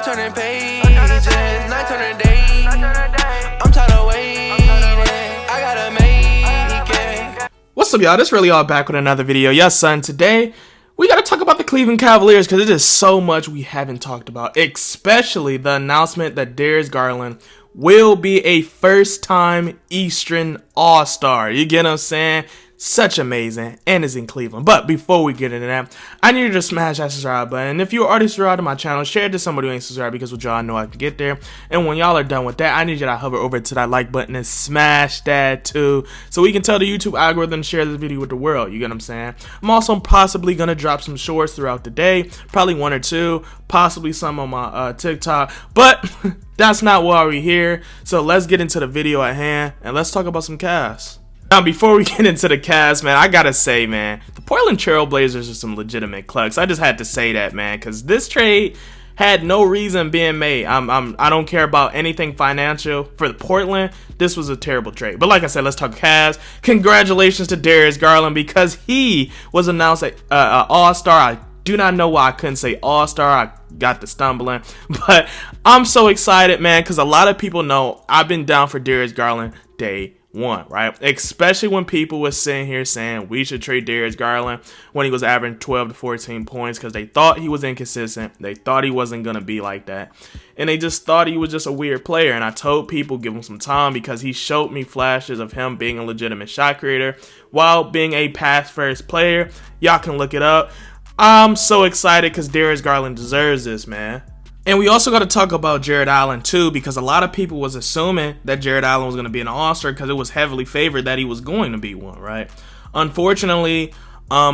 turning pages, night turning days. I'm tired of waiting, I gotta make it. What's up, y'all? This Relly all back with another video. Yes, son. Today we gotta talk about the Cleveland Cavaliers because it is so much we haven't talked about, especially the announcement that Darius Garland will be a first-time Eastern All-Star. You get what I'm saying? Such amazing, and it's in Cleveland. But before we get into that, I need you to smash that subscribe button. And if you're already subscribed to my channel, share it to somebody who ain't subscribed, because with y'all I know I can get there. And when y'all are done with that, I need you to hover over to that like button and smash that too, so we can tell the YouTube algorithm to share this video with the world. You get what I'm saying? I'm also possibly gonna drop some shorts throughout the day, probably one or two, possibly some on my TikTok, but that's not why we're here. So let's get into the video at hand and let's talk about some Cavs. Now, before we get into the Cavs, man, I gotta say, man, the Portland Trail Blazers are some legitimate clucks. I just had to say that, man, because this trade had no reason being made. I don't care about anything financial for the Portland. This was a terrible trade. But like I said, let's talk Cavs. Congratulations to Darius Garland, because he was announced an All-Star. I do not know why I couldn't say All-Star. I got the stumbling, but I'm so excited, man, because a lot of people know I've been down for Darius Garland day one, right? Especially when people were sitting here saying we should trade Darius Garland when he was averaging 12 to 14 points, because they thought he was inconsistent. They thought he wasn't going to be like that. And they just thought he was just a weird player. And I told people, give him some time, because he showed me flashes of him being a legitimate shot creator while being a pass first player. Y'all can look it up. I'm so excited because Darius Garland deserves this, man. And we also got to talk about Jarrett Allen too, because a lot of people was assuming that Jarrett Allen was going to be an All-Star because it was heavily favored that he was going to be one, right? Unfortunately,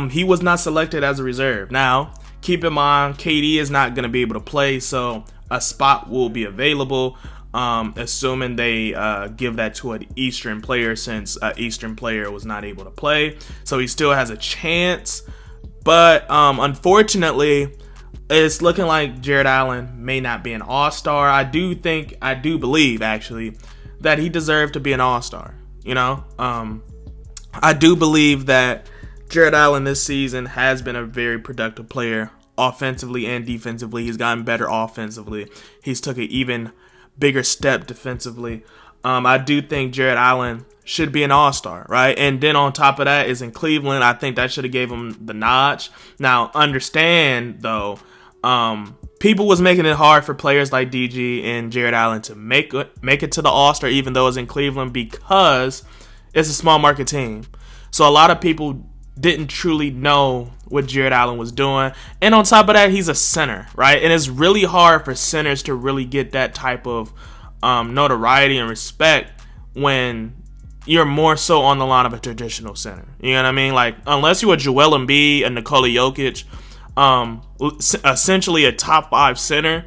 he was not selected as a reserve. Now, keep in mind, KD is not going to be able to play, so a spot will be available, assuming they give that to an Eastern player, since an Eastern player was not able to play. So he still has a chance, but unfortunately, it's looking like Jarrett Allen may not be an All-Star. I do believe, actually, that he deserved to be an All-Star. You know, I do believe that Jarrett Allen this season has been a very productive player, offensively and defensively. He's gotten better offensively. He's took an even bigger step defensively. I do think Jarrett Allen should be an All-Star, right? And then on top of that is in Cleveland. I think that should have gave him the notch. Now, understand, though, people was making it hard for players like DG and Jarrett Allen to make it to the All-Star, even though it's in Cleveland, because it's a small market team. So a lot of people didn't truly know what Jarrett Allen was doing. And on top of that, he's a center, right? And it's really hard for centers to really get that type of notoriety and respect when you're more so on the line of a traditional center. You know what I mean? Like, unless you're a Joel Embiid, a Nikola Jokic, essentially a top 5 center,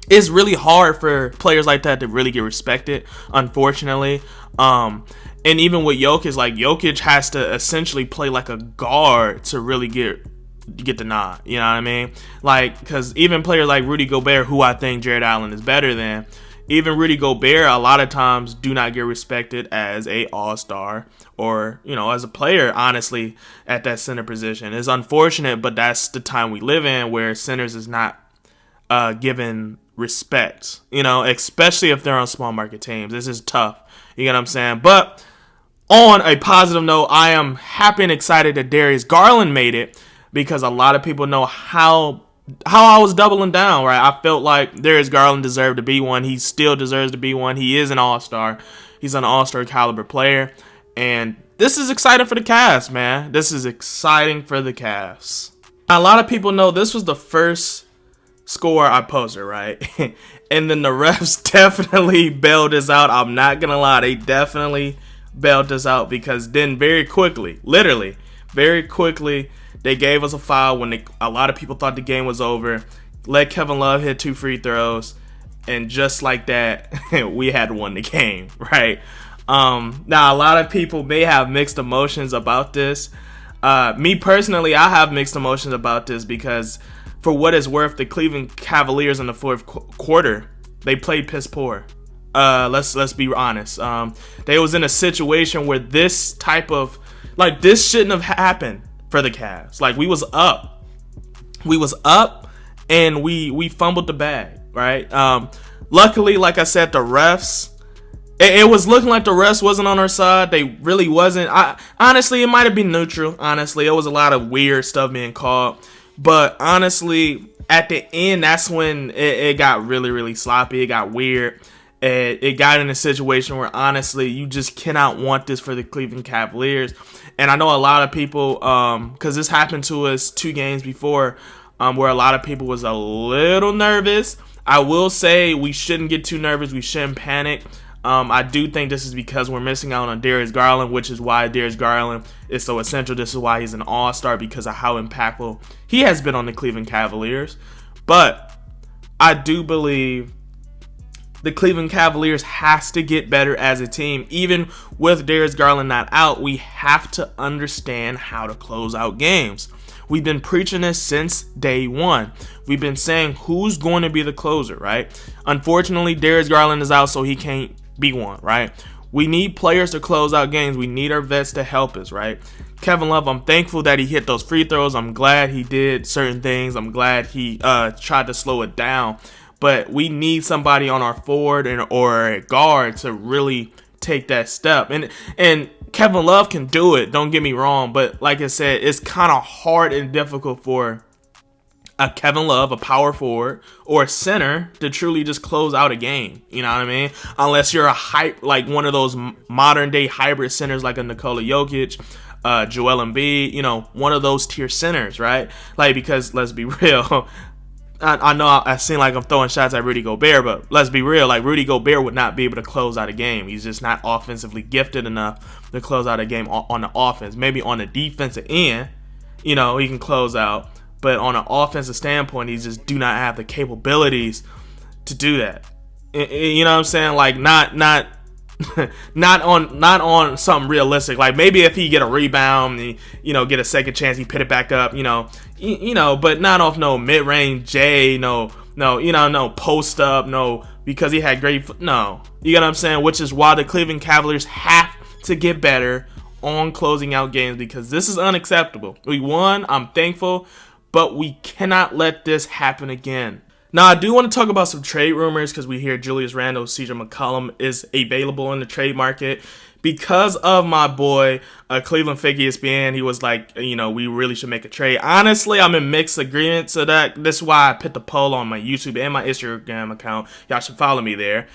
it's really hard for players like that to really get respected, unfortunately. And even with Jokic, like, Jokic has to essentially play like a guard to really get the nod. You know what I mean? Like, because even players like Rudy Gobert, who I think Jarrett Allen is better than, even Rudy Gobert a lot of times do not get respected as a All-Star, or, you know, as a player, honestly, at that center position. It's unfortunate, but that's the time we live in, where centers is not given respect, you know, especially if they're on small market teams. This is tough. You get what I'm saying? But on a positive note, I am happy and excited that Darius Garland made it, because a lot of people know how I was doubling down, right? I felt like Darius Garland deserved to be one. He still deserves to be one. He is an All-Star. He's an All-Star caliber player. And this is exciting for the Cavs, man. This is exciting for the Cavs. Now, a lot of people know this was the first score I posted, right? And then the refs definitely bailed us out. I'm not going to lie. They definitely bailed us out, because then very quickly, literally, very quickly, they gave us a foul when a lot of people thought the game was over. Let Kevin Love hit 2 free throws, and just like that, we had won the game, right? Now, a lot of people may have mixed emotions about this. Me personally, I have mixed emotions about this, because for what it's worth, the Cleveland Cavaliers in the fourth quarter, they played piss poor. Let's be honest. They was in a situation where this type of, like, this shouldn't have happened for the Cavs. Like, we was up, and we fumbled the bag, right? Luckily, like I said, the refs, it was looking like the refs wasn't on our side. They really wasn't. Honestly, it might have been neutral. Honestly, it was a lot of weird stuff being called. But honestly, at the end, that's when it got really, really sloppy. It got weird. It got in a situation where, honestly, you just cannot want this for the Cleveland Cavaliers. And I know a lot of people, because this happened to us 2 games before, where a lot of people was a little nervous. I will say we shouldn't get too nervous. We shouldn't panic. I do think this is because we're missing out on Darius Garland, which is why Darius Garland is so essential. This is why he's an all-star, because of how impactful he has been on the Cleveland Cavaliers. But I do believe the Cleveland Cavaliers has to get better as a team. Even with Darius Garland not out, we have to understand how to close out games. We've been preaching this since day one. We've been saying who's going to be the closer, right? Unfortunately, Darius Garland is out, so he can't be one, right? We need players to close out games. We need our vets to help us, right? Kevin Love, I'm thankful that he hit those free throws. I'm glad he did certain things. I'm glad he tried to slow it down. But we need somebody on our forward or a guard to really take that step. And Kevin Love can do it, don't get me wrong. But like I said, it's kind of hard and difficult for a Kevin Love, a power forward, or a center to truly just close out a game. You know what I mean? Unless you're like one of those modern day hybrid centers like a Nikola Jokic, Joel Embiid, one of those tier centers, right? Like, because let's be real, I know I seem like I'm throwing shots at Rudy Gobert, but let's be real, like Rudy Gobert would not be able to close out a game. He's just not offensively gifted enough to close out a game on the offense. Maybe on the defensive end, he can close out. But on an offensive standpoint, he just do not have the capabilities to do that. You know what I'm saying? Like not not on something realistic. Like maybe if he get a rebound, and, get a second chance, he put it back up. But not off no mid range J, no post up, no, because he had great. No, you get what I'm saying? Which is why the Cleveland Cavaliers have to get better on closing out games, because this is unacceptable. We won. I'm thankful. But we cannot let this happen again. Now, I do want to talk about some trade rumors, because we hear Julius Randle, CJ McCollum is available in the trade market. Because of my boy, Cleveland Fake ESPN, he was like, we really should make a trade. Honestly, I'm in mixed agreement, so this is why I put the poll on my YouTube and my Instagram account. Y'all should follow me there.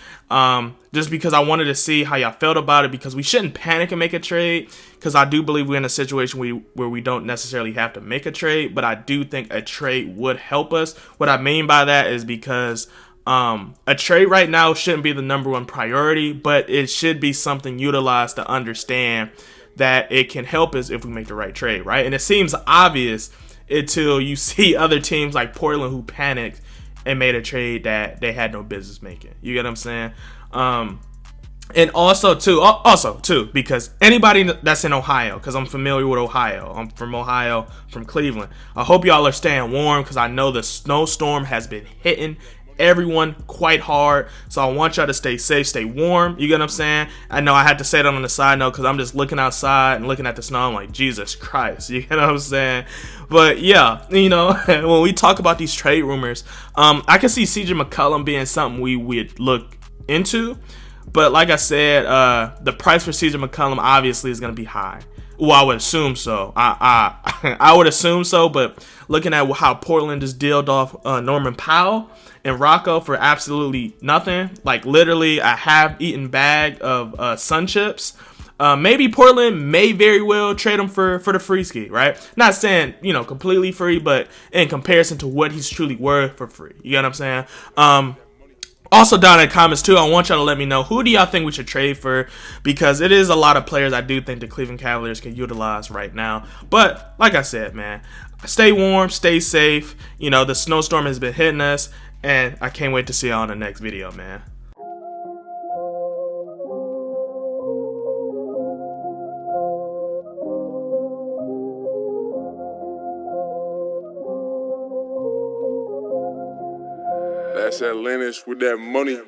Just because I wanted to see how y'all felt about it, because we shouldn't panic and make a trade, because I do believe we're in a situation where we don't necessarily have to make a trade, but I do think a trade would help us. What I mean by that is because a trade right now shouldn't be the number one priority, but it should be something utilized to understand that it can help us if we make the right trade, right? And it seems obvious until you see other teams like Portland who panicked and made a trade that they had no business making. You get what I'm saying? And also too, because anybody that's in Ohio, because I'm familiar with Ohio, I'm from Ohio, from Cleveland. I hope y'all are staying warm, because I know the snowstorm has been hitting everyone quite hard, so I want y'all to stay safe, stay warm. You get what I'm saying? I know I had to say that on the side note, because I'm just looking outside and looking at the snow. I'm like, Jesus Christ, you get what I'm saying? But yeah, when we talk about these trade rumors, I can see CJ McCollum being something we would look into, but like I said, the price for CJ McCollum obviously is going to be high. Well, I would assume so. I would assume so, but looking at how Portland just dealed off Norman Powell and Rocco for absolutely nothing, like literally a half-eaten bag of Sun Chips, maybe Portland may very well trade him for the free ski, right? Not saying, completely free, but in comparison to what he's truly worth for free. You get what I'm saying? Also down in the comments too, I want y'all to let me know, who do y'all think we should trade for? Because it is a lot of players I do think the Cleveland Cavaliers can utilize right now. But like I said, man, stay warm, stay safe. The snowstorm has been hitting us, and I can't wait to see y'all in the next video, man. That's Atlantis with that money.